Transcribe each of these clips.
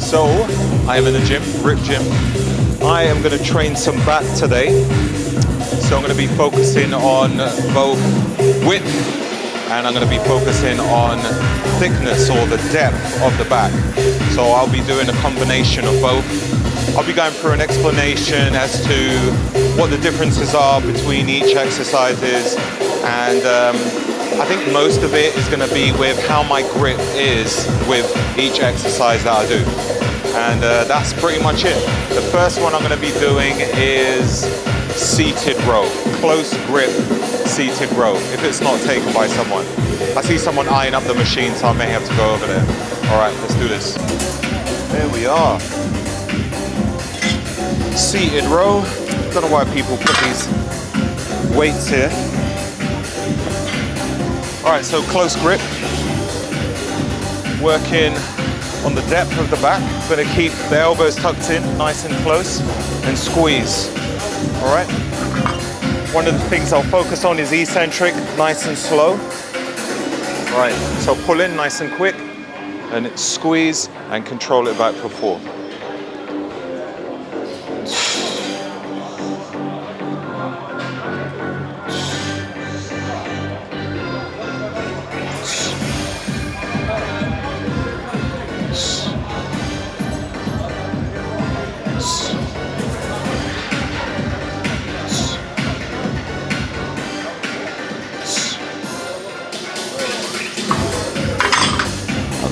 So, I am in the gym, Grip Gym. I am going to train some back today. So I'm going to be focusing on both width and I'm going to be focusing on thickness or the depth of the back. So I'll be doing a combination of both. I'll be going through an explanation as to what the differences are between each exercises, and I think most of it is going to be with how my grip is with each exercise that I do. And that's pretty much it. The first one I'm going to be doing is seated row, close grip seated row, if it's not taken by someone. I see someone eyeing up the machine, so I may have to go over there. All right, let's do this. There we are. Seated row. Don't know why people put these weights here. All right, so close grip. Working on the depth of the back. I'm gonna keep the elbows tucked in, nice and close, and squeeze. All right. One of the things I'll focus on is eccentric, nice and slow. All right, so pull in nice and quick, and squeeze and control it back for 4.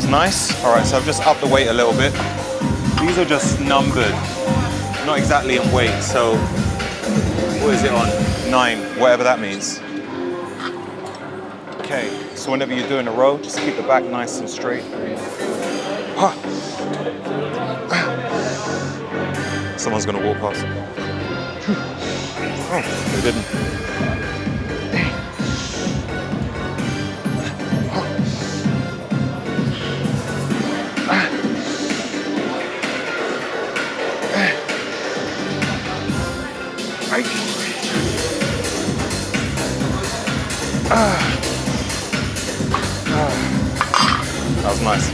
Nice. All right, so I've just upped the weight a little bit. These are just numbered, not exactly in weight. So what is it on? 9, whatever that means. Okay, so whenever you're doing a row, just keep the back nice and straight. Someone's gonna walk past. Oh, they didn't. That was nice.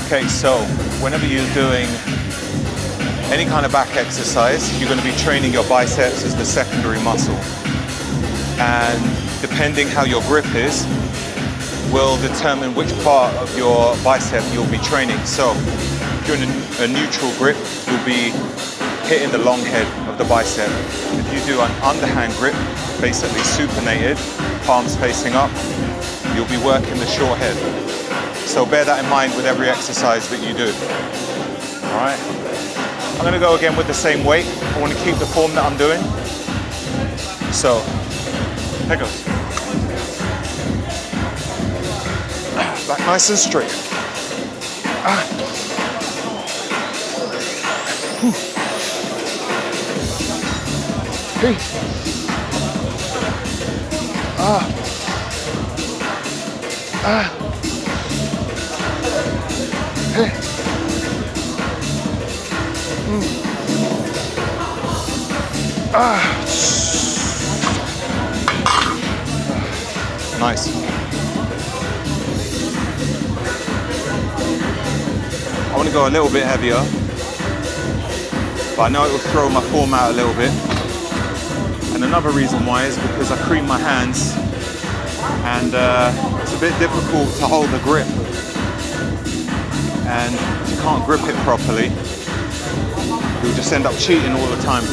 Okay, so whenever you're doing any kind of back exercise, you're going to be training your biceps as the secondary muscle. And depending how your grip is, will determine which part of your bicep you'll be training. So if you're in a neutral grip, you'll be hitting the long head of the bicep. If you do an underhand grip, basically supinated, palms facing up, you'll be working the short head. So bear that in mind with every exercise that you do. All right. I'm gonna go again with the same weight. I wanna keep the form that I'm doing. So, here goes. Back nice and straight. Hey. Hey. Nice. I want to go a little bit heavier, but I know it will throw my form out a little bit. And another reason why is because I cream my hands, and it's a bit difficult to hold the grip. And if you can't grip it properly, you'll just end up cheating all the time.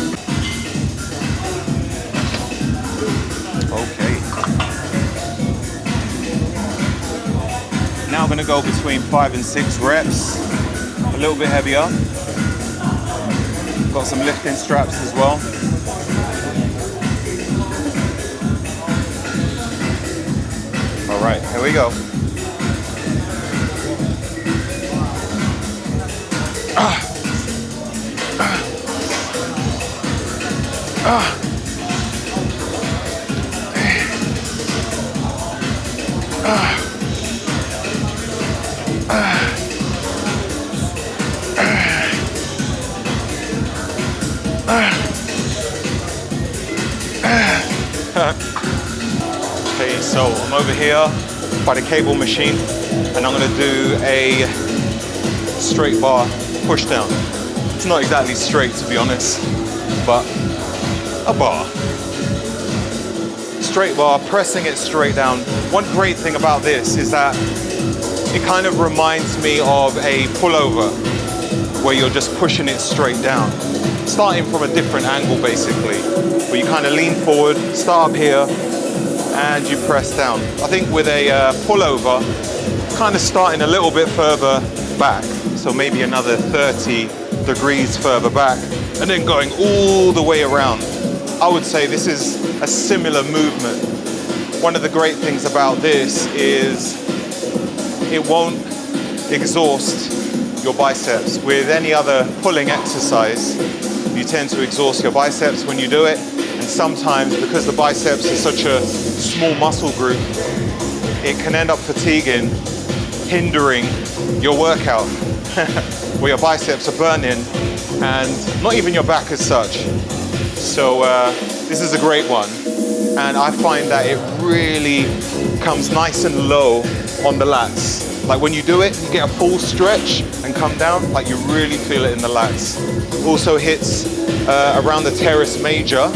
Okay. Now I'm gonna go between 5 and 6 reps, a little bit heavier. Got some lifting straps as well. All right, here we go. Okay, so I'm over here by the cable machine, and I'm going to do a straight bar push down. It's not exactly straight, to be honest, but a bar. Straight bar, pressing it straight down. One great thing about this is that it kind of reminds me of a pullover where you're just pushing it straight down. Starting from a different angle, basically, where you kind of lean forward, start up here, and you press down. I think with a pullover, kind of starting a little bit further back, so maybe another 30 degrees further back, and then going all the way around. I would say this is a similar movement. One of the great things about this is it won't exhaust your biceps. With any other pulling exercise, you tend to exhaust your biceps when you do it, and sometimes because the biceps is such a small muscle group, it can end up fatiguing, hindering your workout, where your biceps are burning and not even your back as such. So this is a great one, and I find that it really comes nice and low on the lats. Like when you do it, you get a full stretch and come down, like you really feel it in the lats. Also hits around the teres major.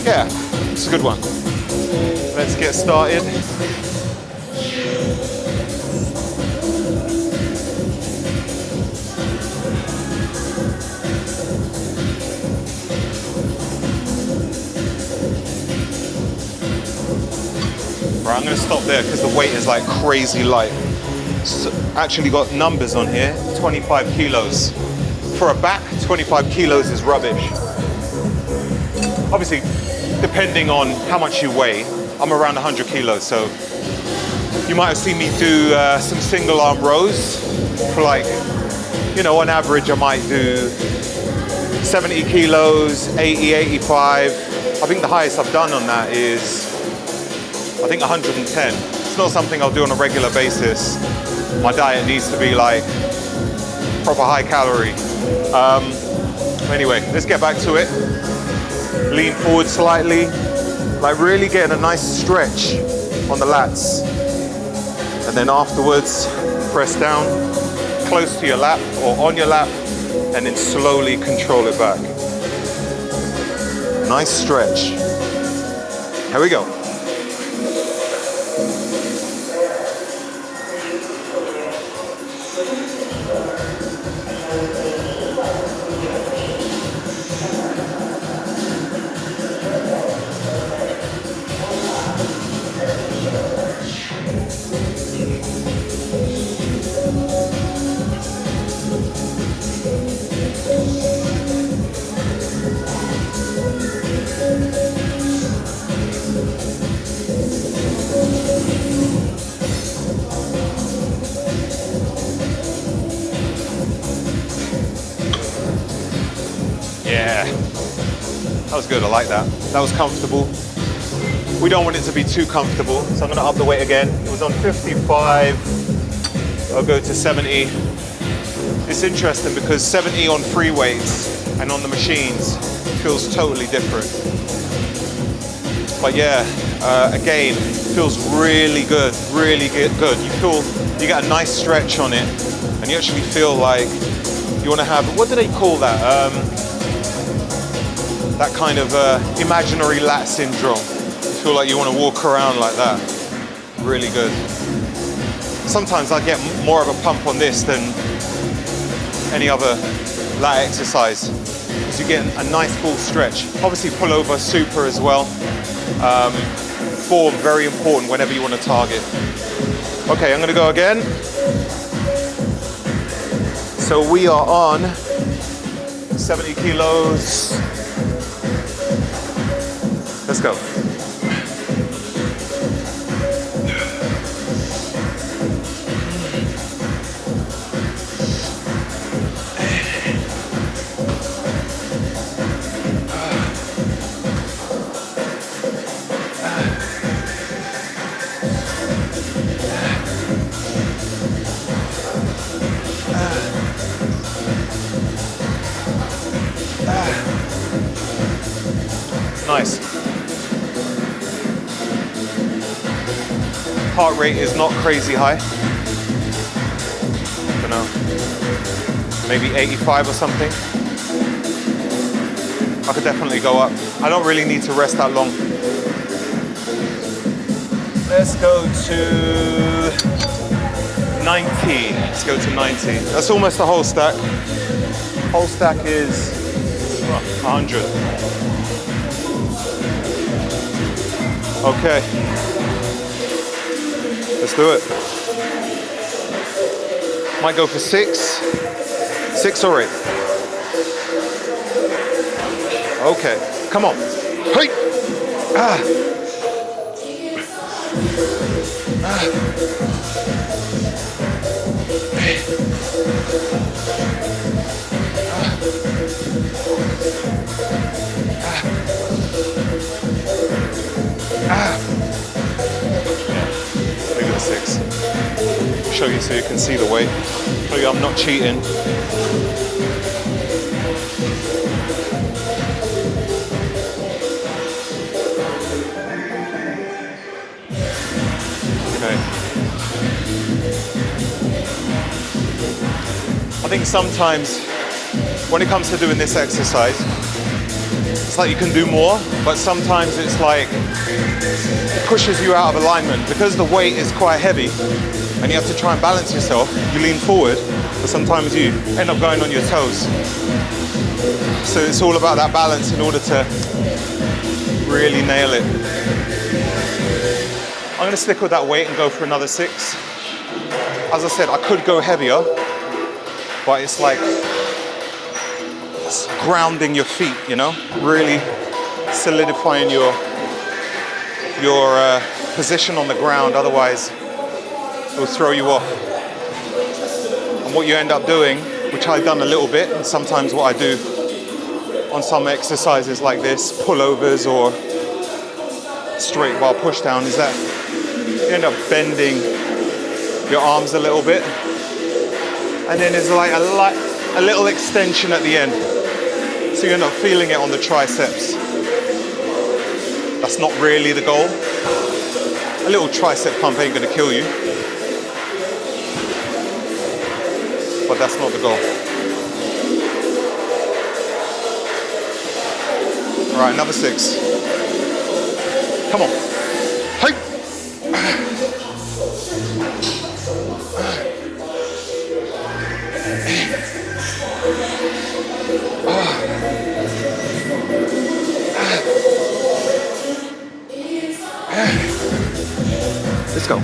Yeah, it's a good one. Let's get started. Right, I'm going to stop there because the weight is like crazy light. So, actually got numbers on here, 25 kilos. For a back, 25 kilos is rubbish. Obviously, depending on how much you weigh, I'm around 100 kilos, so you might have seen me do some single arm rows for like, you know, on average I might do 70 kilos, 80, 85. I think the highest I've done on that is, I think 110. It's not something I'll do on a regular basis. My diet needs to be like proper high calorie. Anyway, let's get back to it. Lean forward slightly, like really getting a nice stretch on the lats. And then afterwards, press down close to your lap or on your lap, and then slowly control it back. Nice stretch. Here we go. Yeah, that was good, I like that. That was comfortable. We don't want it to be too comfortable, so I'm gonna up the weight again. It was on 55, I'll go to 70. It's interesting because 70 on free weights and on the machines feels totally different. But yeah, again, feels really good, really good. You get a nice stretch on it, and you actually feel like you wanna have, what do they call that? That kind of imaginary lat syndrome. You feel like you want to walk around like that. Really good. Sometimes I get more of a pump on this than any other lat exercise, because you get a nice full stretch. Obviously pullover super as well. Form, very important whenever you want to target. Okay, I'm going to go again. So we are on 70 kilos. Let's go. Nice. Heart rate is not crazy high. don't know, maybe 85 or something. I could definitely go up. I don't really need to rest that long. Let's go to 90. Let's go to 90. That's almost the whole stack. Whole stack is 100. Okay. Let's do it. Might go for 6. 6 or 8. Okay. Come on. Hey! Ah! Maybe the 6. Show you so you can see the weight. Show you I'm not cheating. Okay. I think sometimes when it comes to doing this exercise, it's like you can do more, but sometimes it's like it pushes you out of alignment because the weight is quite heavy and you have to try and balance yourself. You lean forward, but sometimes you end up going on your toes. So it's all about that balance in order to really nail it. I'm going to stick with that weight and go for another 6. As I said, I could go heavier, but it's like it's grounding your feet, you know, really solidifying your position on the ground. Otherwise, it will throw you off. And what you end up doing, which I've done a little bit, and sometimes what I do on some exercises like this, pullovers or straight bar push down, is that you end up bending your arms a little bit, and then there's like a little extension at the end, so you end up feeling it on the triceps. That's not really the goal. A little tricep pump ain't gonna kill you, but that's not the goal. All right, another 6. Come on. Hey. Let's go.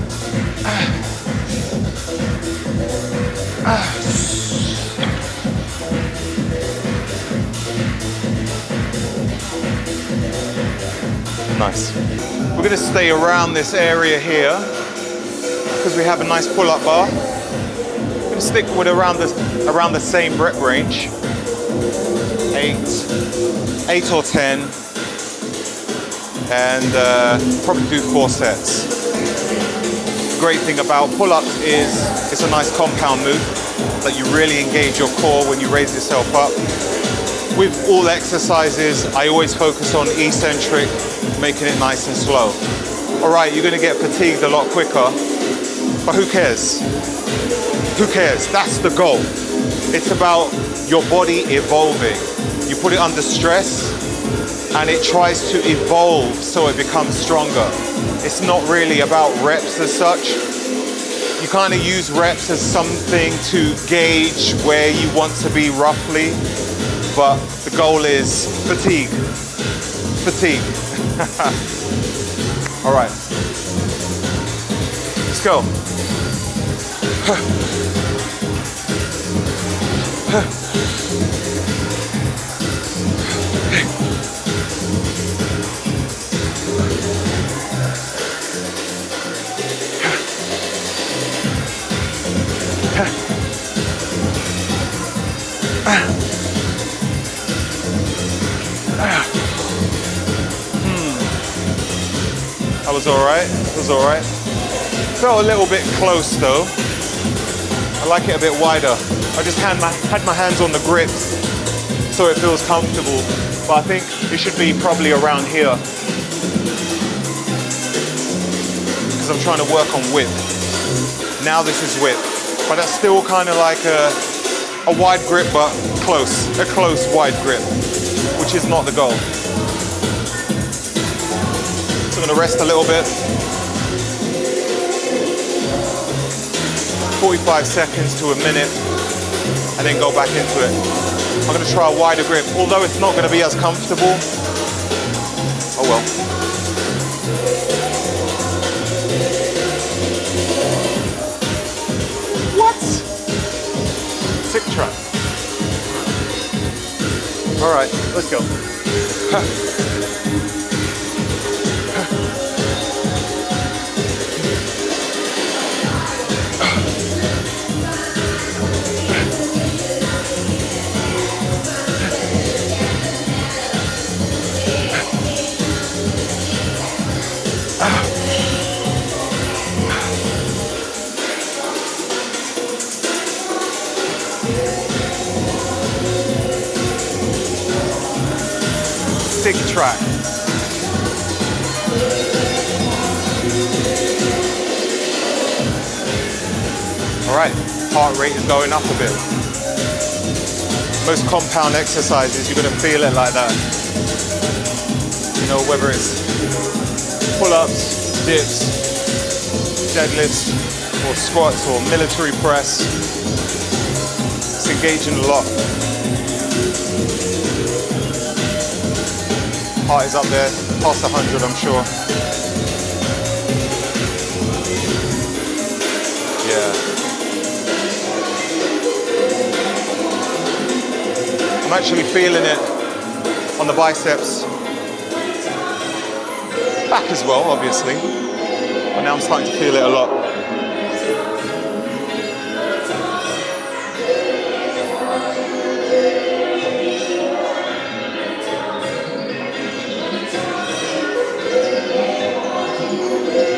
Nice. We're going to stay around this area here because we have a nice pull-up bar. We're going to stick with around the same rep range. 8 or 10, and probably do 4 sets. The great thing about pull-ups is it's a nice compound move that you really engage your core when you raise yourself up. With all exercises, I always focus on eccentric, making it nice and slow. All right, you're gonna get fatigued a lot quicker, but who cares? Who cares? That's the goal. It's about your body evolving. You put it under stress, and it tries to evolve so it becomes stronger. It's not really about reps as such. You kind of use reps as something to gauge where you want to be roughly, but the goal is fatigue. Fatigue. All right, let's go. That was all right. That was all right. Felt a little bit close though. I like it a bit wider. I just had my hands on the grips so it feels comfortable. But I think it should be probably around here because I'm trying to work on width. Now this is width. But that's still kind of like a wide grip, but close, a close wide grip, which is not the goal. So I'm gonna rest a little bit. 45 seconds to a minute, and then go back into it. I'm gonna try a wider grip, although it's not gonna be as comfortable. Oh well. What? Sick track. All right, let's go. Sick track. All right, heart rate is going up a bit. Most compound exercises, you're gonna feel it like that. You know, whether it's pull-ups, dips, deadlifts, or squats, or military press, it's engaging a lot. Heart is up there, past 100, I'm sure. Yeah. I'm actually feeling it on the biceps. Back as well, obviously. But now I'm starting to feel it a lot.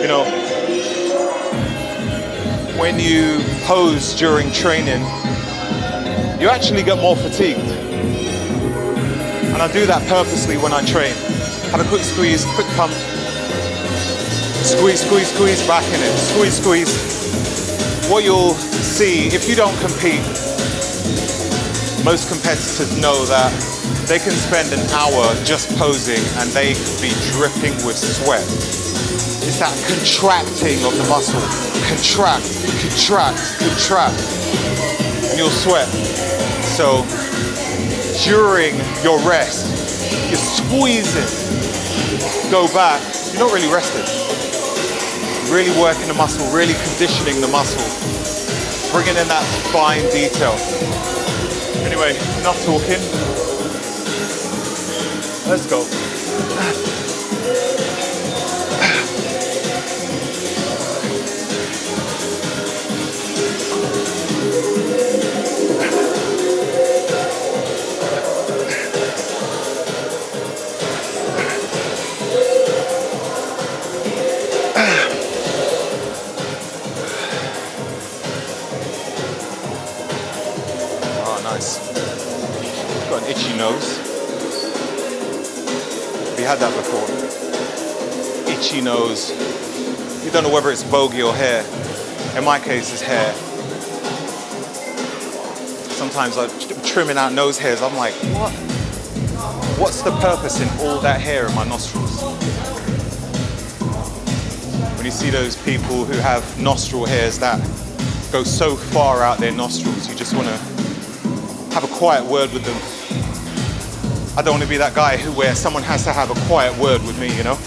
You know, when you pose during training, you actually get more fatigued. And I do that purposely when I train. Have a quick squeeze, quick pump. Squeeze, squeeze, squeeze, back in it. Squeeze, squeeze. What you'll see, if you don't compete, most competitors know that they can spend an hour just posing and they could be dripping with sweat. It's that contracting of the muscle. Contract, contract, contract. And you'll sweat. So during your rest, you're squeezing. Go back. You're not really rested. Really working the muscle, really conditioning the muscle. Bringing in that fine detail. Anyway, enough talking. Let's go. Got an itchy nose. Have you had that before? Itchy nose. You don't know whether it's bogey or hair. In my case, it's hair. Sometimes I'm trimming out nose hairs. I'm like, what? What's the purpose in all that hair in my nostrils? When you see those people who have nostril hairs that go so far out their nostrils, you just want to have a quiet word with them. I don't want to be that guy where someone has to have a quiet word with me, you know?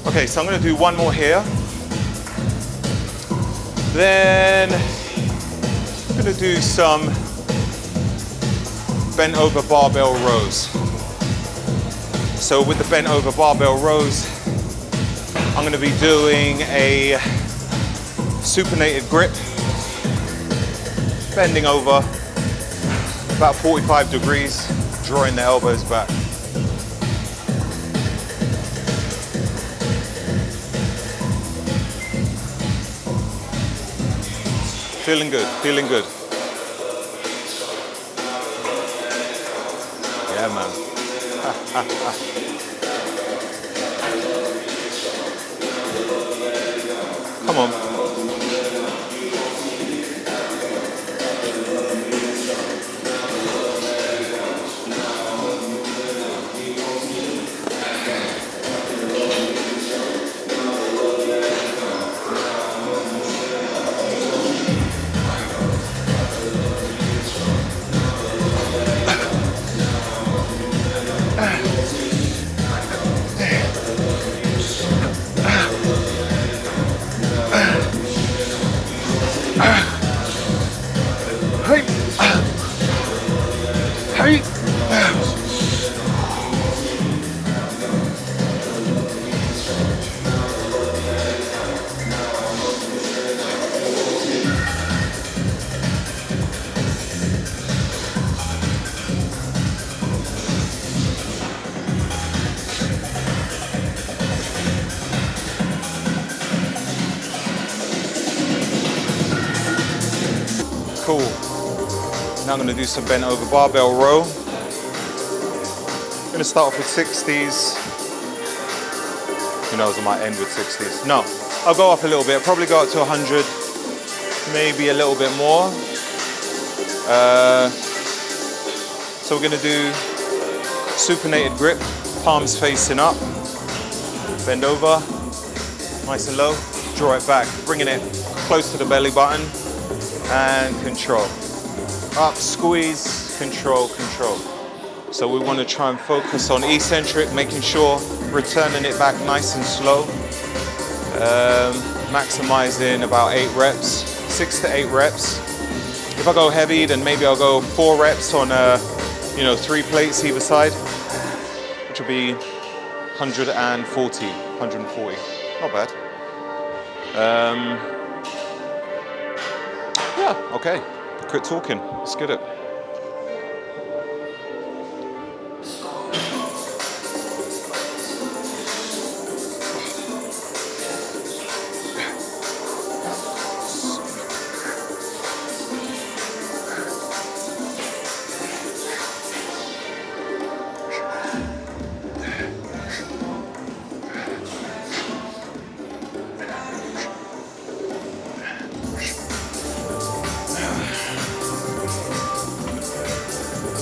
Okay, so I'm going to do one more here. Then I'm going to do some bent over barbell rows. So with the bent over barbell rows, I'm going to be doing a supinated grip, bending over about 45 degrees, drawing the elbows back. Feeling good, feeling good. Yeah, man. Come on. Cool. Now I'm going to do some bent over barbell row. I'm going to start off with 60s. Who knows, I might end with 60s. No, I'll go up a little bit. Probably go up to 100, maybe a little bit more. So we're going to do supinated grip, palms facing up. Bend over, nice and low. Draw it back, bringing it close to the belly button. And control. Up, squeeze, control, control. So we want to try and focus on eccentric, making sure returning it back nice and slow. Maximizing about 8 reps, 6 to 8 reps. If I go heavy, then maybe I'll go 4 reps on 3 plates either side, which will be 140. Not bad. Yeah, okay. Quit talking. Let's get it.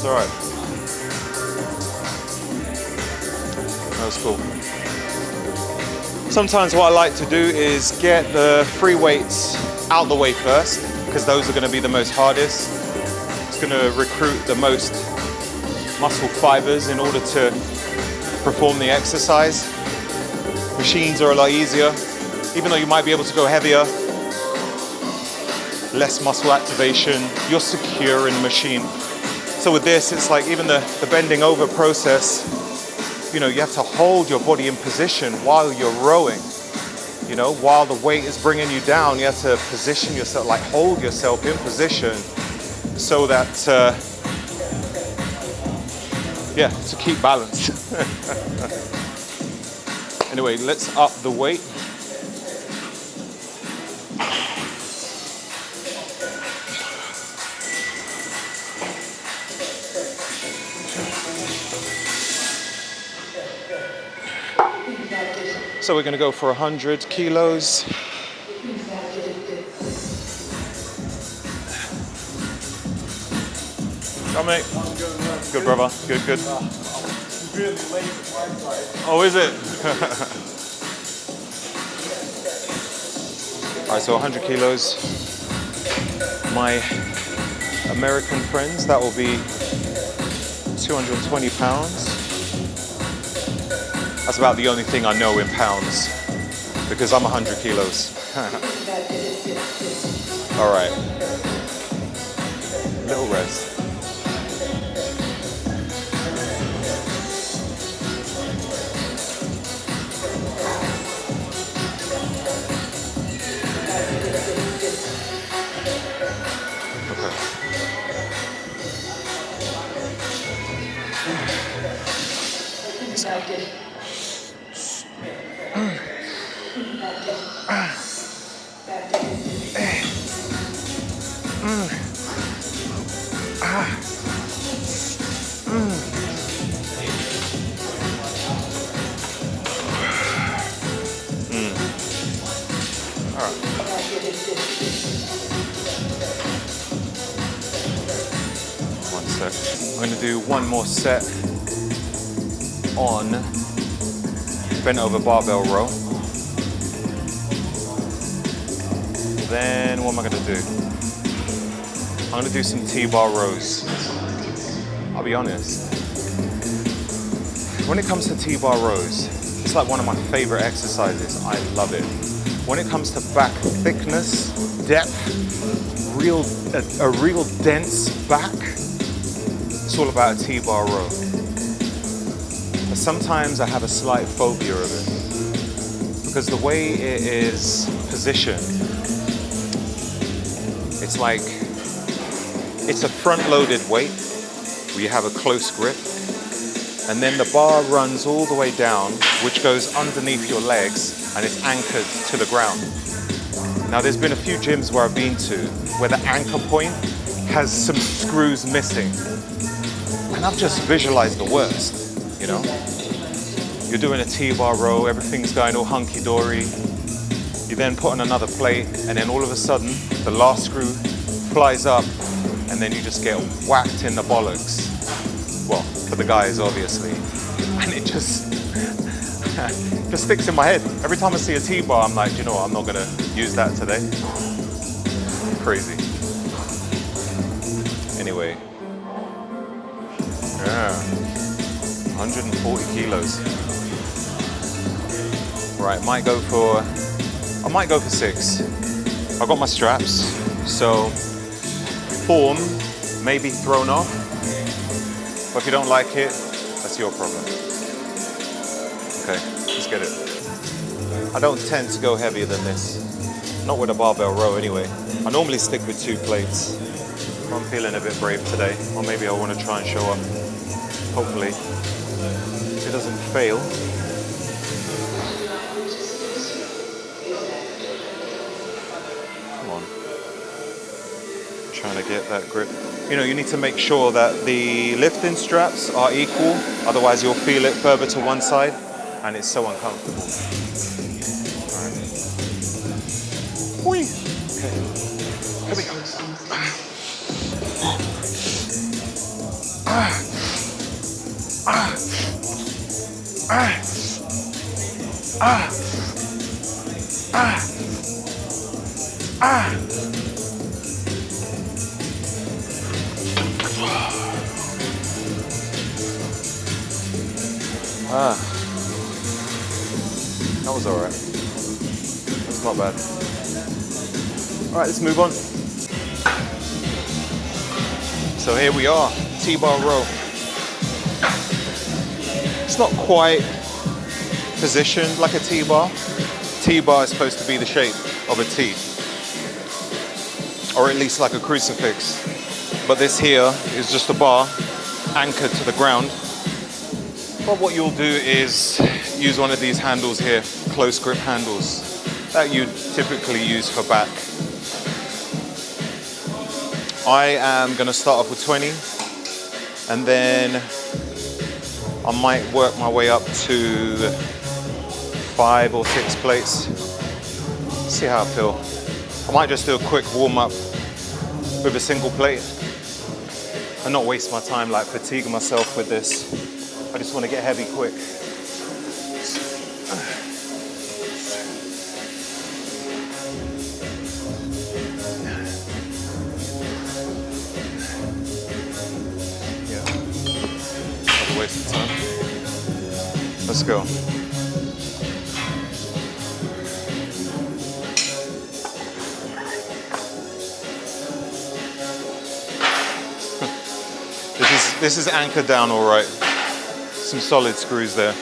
All right. That was cool. Sometimes what I like to do is get the free weights out the way first, because those are going to be the most hardest. It's going to recruit the most muscle fibers in order to perform the exercise. Machines are a lot easier, even though you might be able to go heavier. Less muscle activation, you're secure in the machine. So with this, it's like even the bending over process, you have to hold your body in position while you're rowing. While the weight is bringing you down, you have to position yourself, like hold yourself in position so that, to keep balance. Anyway, let's up the weight. So we're going to go for 100 kilos. Come mate. Good brother. Good. Oh, is it? All right, so 100 kilos. My American friends, that will be 220 pounds. That's about the only thing I know in pounds, because I'm 100 kilos. All right. Little rest. All right. one more set on bent over barbell row. Then what am I gonna do? I'm gonna do some T-bar rows. I'll be honest. When it comes to T-bar rows, it's like one of my favorite exercises. I love it. When it comes to back thickness, depth, a real dense back, it's all about a T-bar row. But sometimes I have a slight phobia of it because the way it is positioned, it's like, it's a front-loaded weight where you have a close grip, and then the bar runs all the way down, which goes underneath your legs, and it's anchored to the ground. Now, there's been a few gyms where I've been to where the anchor point has some screws missing, and I've just visualized the worst, you know? You're doing a T-bar row, everything's going all hunky-dory. You then put on another plate, and then all of a sudden, the last screw flies up, and then you just get whacked in the bollocks. Well, for the guys, obviously. And it just sticks in my head. Every time I see a T-bar, I'm like, you know what, I'm not gonna use that today. Crazy. Anyway. Yeah. 140 kilos. Right, I might go for 6. I've got my straps, so form may be thrown off, but if you don't like it, that's your problem. Okay, let's get it. I don't tend to go heavier than this, not with a barbell row anyway. I normally stick with 2 plates. I'm feeling a bit brave today, or maybe I want to try and show up. Hopefully, it doesn't fail. Trying to get that grip. You know, you need to make sure that the lifting straps are equal, otherwise you'll feel it further to one side and it's so uncomfortable. All right. Okay. Here we go. That was all right. That's not bad. All right, let's move on. So here we are, T-bar row. It's not quite positioned like a T-bar. T-bar is supposed to be the shape of a T, or at least like a crucifix. But this here is just a bar anchored to the ground. But what you'll do is use one of these handles here, close grip handles, that you typically use for back. I am going to start off with 20, and then I might work my way up to 5 or 6 plates. See how I feel. I might just do a quick warm up with a single plate and not waste my time like fatiguing myself with this. I just want to get heavy quick. Yeah, not a waste of time. Let's go. This is anchored down all right. Some solid screws there.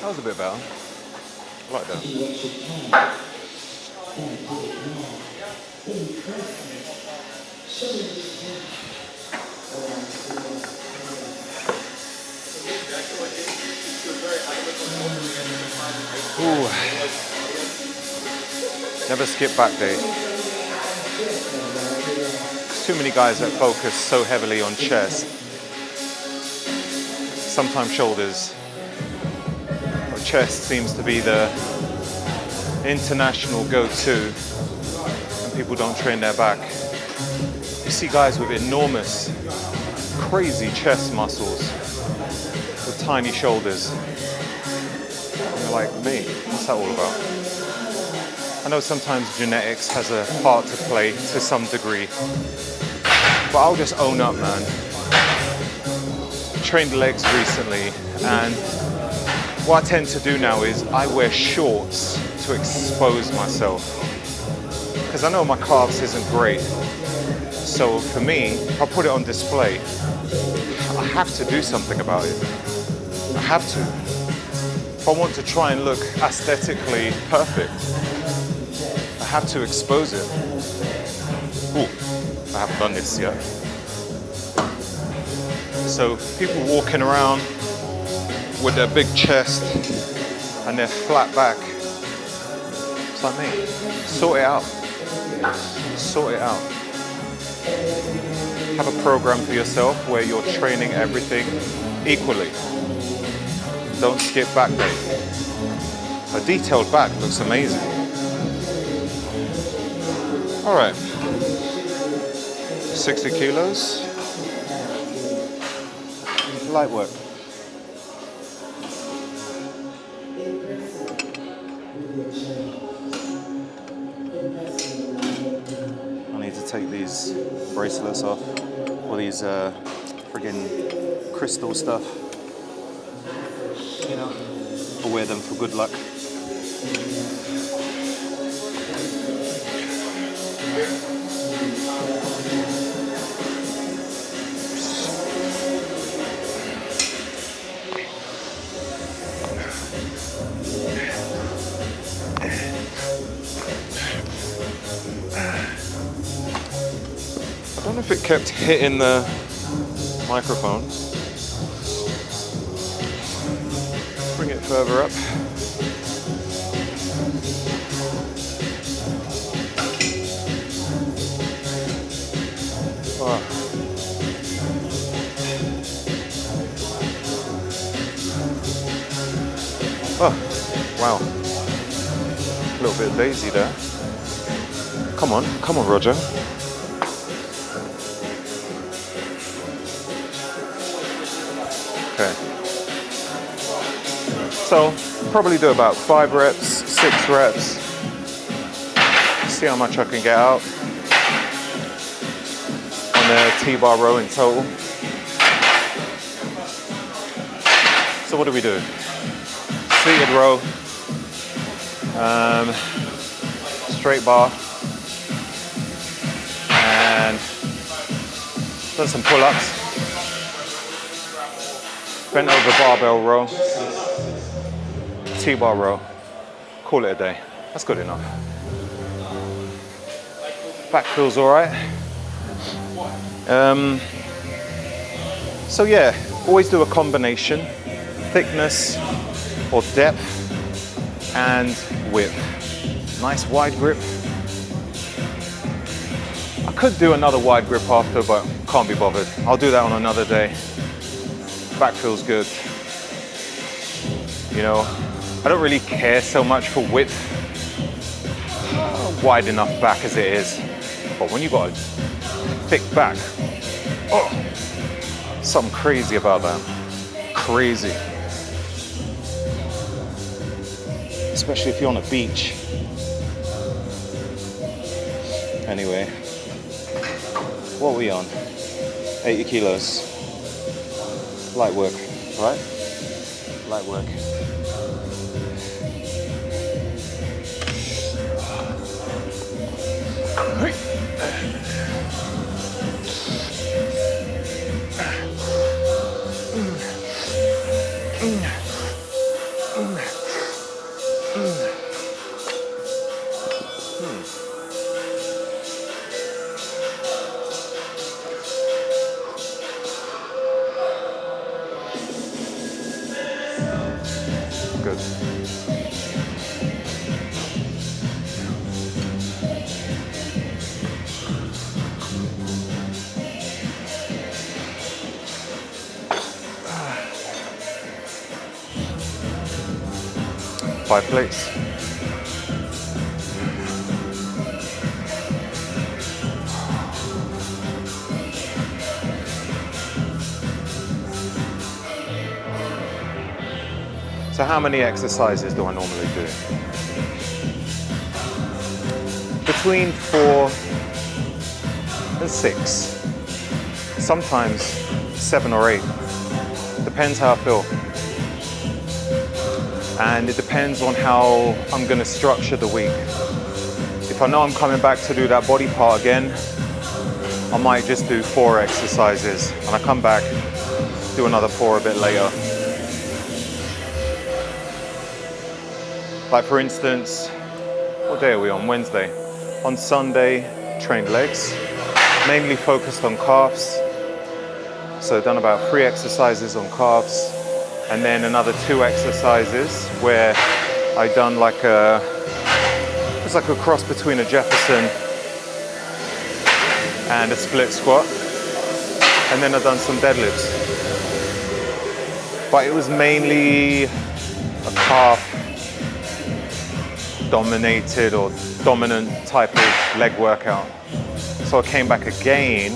That was a bit better. I like that. Ooh. Never skip back day. There's too many guys that focus so heavily on chest. Sometimes shoulders. But chest seems to be the international go-to, and people don't train their back. You see guys with enormous, crazy chest muscles with tiny shoulders. And you're like, me, what's that all about? I know sometimes genetics has a part to play to some degree, but I'll just own up, man. Trained legs recently, and what I tend to do now is I wear shorts to expose myself, because I know my calves isn't great. So for me, if I put it on display, I have to do something about it. I have to. If I want to try and look aesthetically perfect, I have to expose it. Ooh, I haven't done this yet. So people walking around with their big chest and their flat back, it's like me. Sort it out. Sort it out. Have a program for yourself where you're training everything equally. Don't skip back day. A detailed back looks amazing. All right, 60 kilos, light work. I need to take these bracelets off, or these friggin' crystal stuff. You know, I'll wear them for good luck. I don't know if it kept hitting the microphone. Bring it further up. Oh. Oh, wow. A little bit lazy there. Come on, Roger. Okay. So, probably do about 5 reps, 6 reps. See how much I can get out on the T-bar row in total. So what do we do? Seated row, straight bar, and done some pull-ups. Bent over barbell row, T-bar row, call it a day. That's good enough. Back feels all right. So yeah, always do a combination, thickness or depth and width. Nice wide grip. I could do another wide grip after, but can't be bothered. I'll do that on another day. Back feels good. You know, I don't really care so much for width. Wide enough back as it is. But when you've got a thick back, oh, something crazy about that. Crazy. Especially if you're on a beach. Anyway, what are we on? 80 kilos. Light work, right? Light work. Good. 5 plates. So how many exercises do I normally do? Between 4 and 6. Sometimes 7 or 8. Depends how I feel. And it depends on how I'm gonna structure the week. If I know I'm coming back to do that body part again, I might just do 4 exercises and I come back, do another 4 a bit later. Like for instance, what day are we on? Wednesday. On Sunday, trained legs, mainly focused on calves. So done about 3 exercises on calves, and then another 2 exercises where I done like it's like a cross between a Jefferson and a split squat. And then I've done some deadlifts. But it was mainly a calf dominated or dominant type of leg workout. So I came back again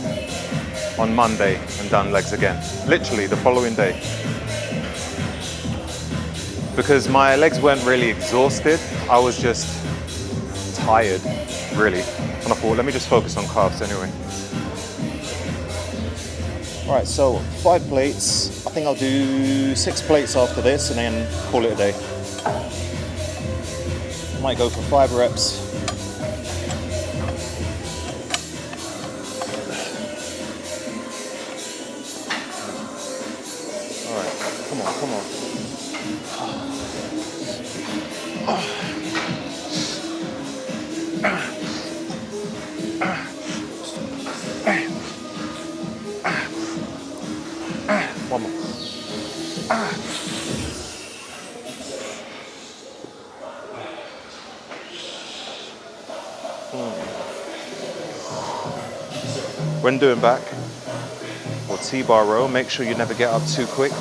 on Monday and done legs again, literally the following day. Because my legs weren't really exhausted, I was just tired, really. And I thought, let me just focus on calves anyway. All right, so 5 plates. I think I'll do 6 plates after this and then call it a day. Might go for 5 reps. All right, come on, come on. One more. When doing back or T-bar row, make sure you never get up too quick.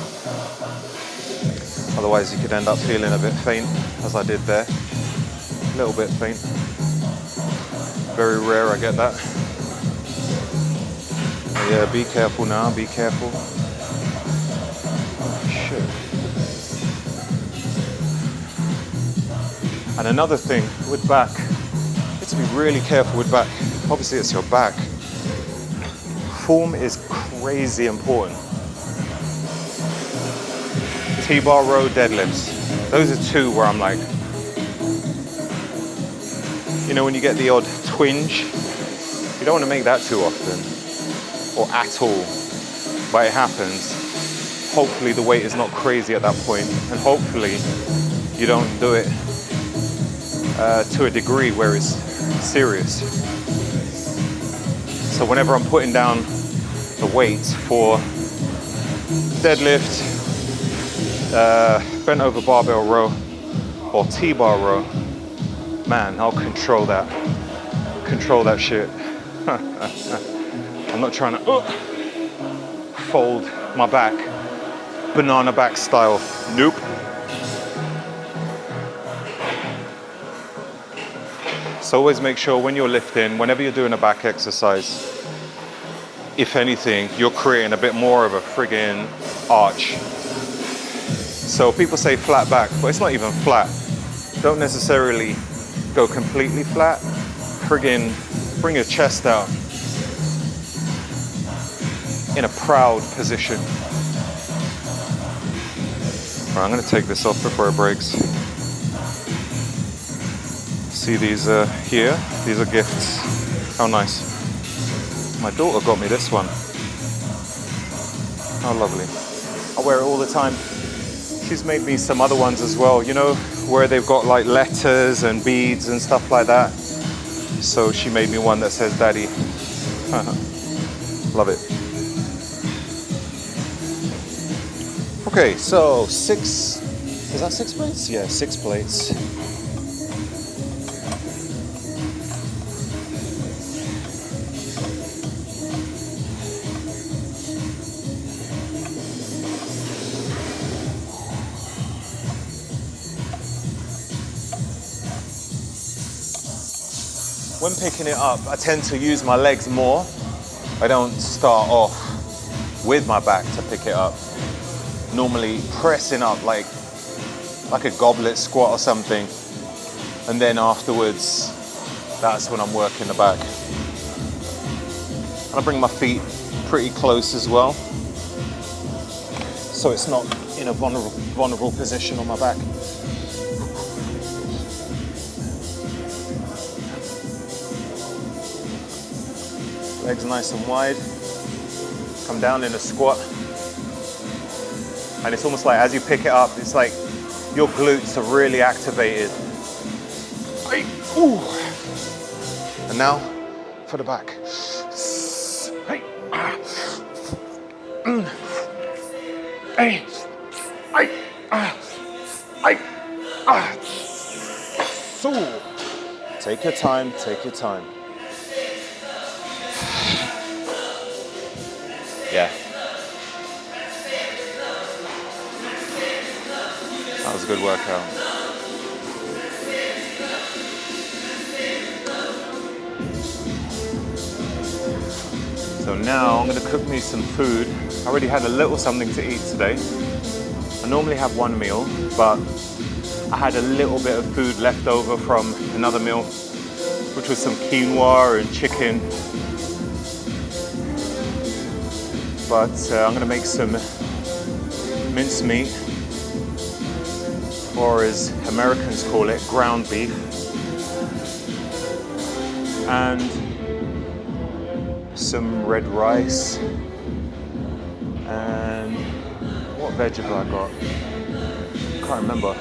Otherwise you could end up feeling a bit faint, as I did there. A little bit faint. Very rare I get that. But yeah, be careful now, be careful. Oh, shit. And another thing with back, you have to be really careful with back. Obviously it's your back. Form is crazy important. T-bar row, deadlifts. Those are 2 where I'm like, you know, when you get the odd twinge, you don't want to make that too often or at all, but it happens. Hopefully the weight is not crazy at that point, and hopefully you don't do it to a degree where it's serious. So whenever I'm putting down the weights for deadlift, bent over barbell row, or T-bar row, man, I'll control that shit. I'm not trying to fold my back, banana back style. Nope. So always make sure when you're lifting, whenever you're doing a back exercise, if anything, you're creating a bit more of a friggin' arch. So people say flat back, but it's not even flat. Don't necessarily go completely flat. Friggin' bring your chest out in a proud position. Right, I'm gonna take this off before it breaks. See these here? These are gifts. How nice. My daughter got me this one. How lovely. I wear it all the time. She's made me some other ones as well, you know, where they've got like letters and beads and stuff like that. So she made me one that says Daddy. Love it. Okay, so 6, is that 6 plates? Yeah, 6 plates. when picking it up, I tend to use my legs more. I don't start off with my back to pick it up. Normally pressing up like a goblet squat or something. And then afterwards, that's when I'm working the back. And I bring my feet pretty close as well, so it's not in a vulnerable position on my back. Legs nice and wide. Come down in a squat. And it's almost like as you pick it up, it's like your glutes are really activated. Ooh. And now for the back. Take your time, take your time. Yeah. That was a good workout. So now I'm going to cook me some food. I already had a little something to eat today. I normally have one meal, but I had a little bit of food left over from another meal, which was some quinoa and chicken. But I'm going to make some mincemeat, or as Americans call it, ground beef. And some red rice. And what veg have I got? Can't remember.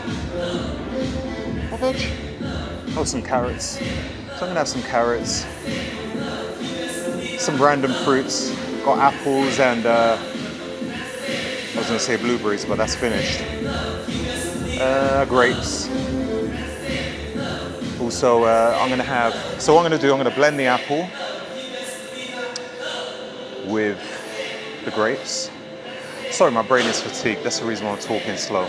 What veg? Oh, some carrots. So I'm gonna have some carrots, some random fruits. Got apples and I was gonna say blueberries, but that's finished. Grapes. Also, I'm gonna blend the apple with the grapes. Sorry, my brain is fatigued. That's the reason why I'm talking slow.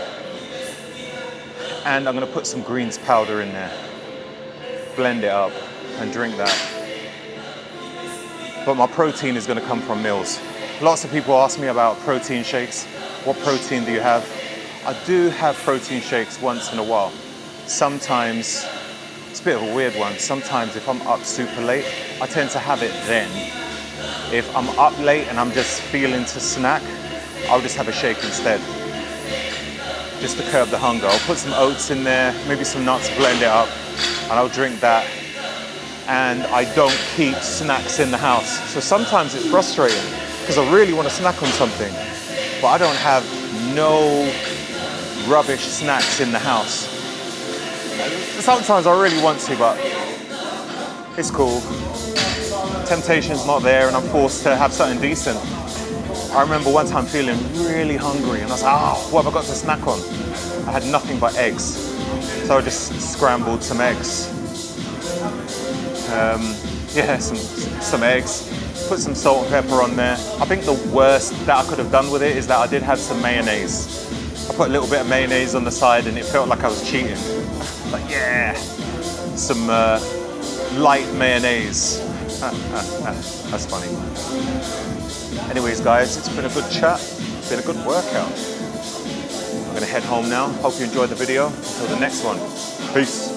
And I'm gonna put some greens powder in there. Blend it up and drink that. But my protein is gonna come from meals. Lots of people ask me about protein shakes. What protein do you have? I do have protein shakes once in a while. Sometimes, it's a bit of a weird one. Sometimes if I'm up super late, I tend to have it then. If I'm up late and I'm just feeling to snack, I'll just have a shake instead. Just to curb the hunger. I'll put some oats in there, maybe some nuts, blend it up, and I'll drink that. And I don't keep snacks in the house. So sometimes it's frustrating because I really want to snack on something, but I don't have no rubbish snacks in the house. Sometimes I really want to, but it's cool. Temptation's not there and I'm forced to have something decent. I remember one time feeling really hungry and I was like, oh, what have I got to snack on? I had nothing but eggs. So I just scrambled some eggs. Some eggs. Put some salt and pepper on there. I think the worst that I could have done with it is that I did have some mayonnaise. I put a little bit of mayonnaise on the side and it felt like I was cheating. Like, yeah, some light mayonnaise. That's funny. Anyways, guys, it's been a good chat. It's been a good workout. I'm gonna head home now. Hope you enjoyed the video. Until the next one. Peace.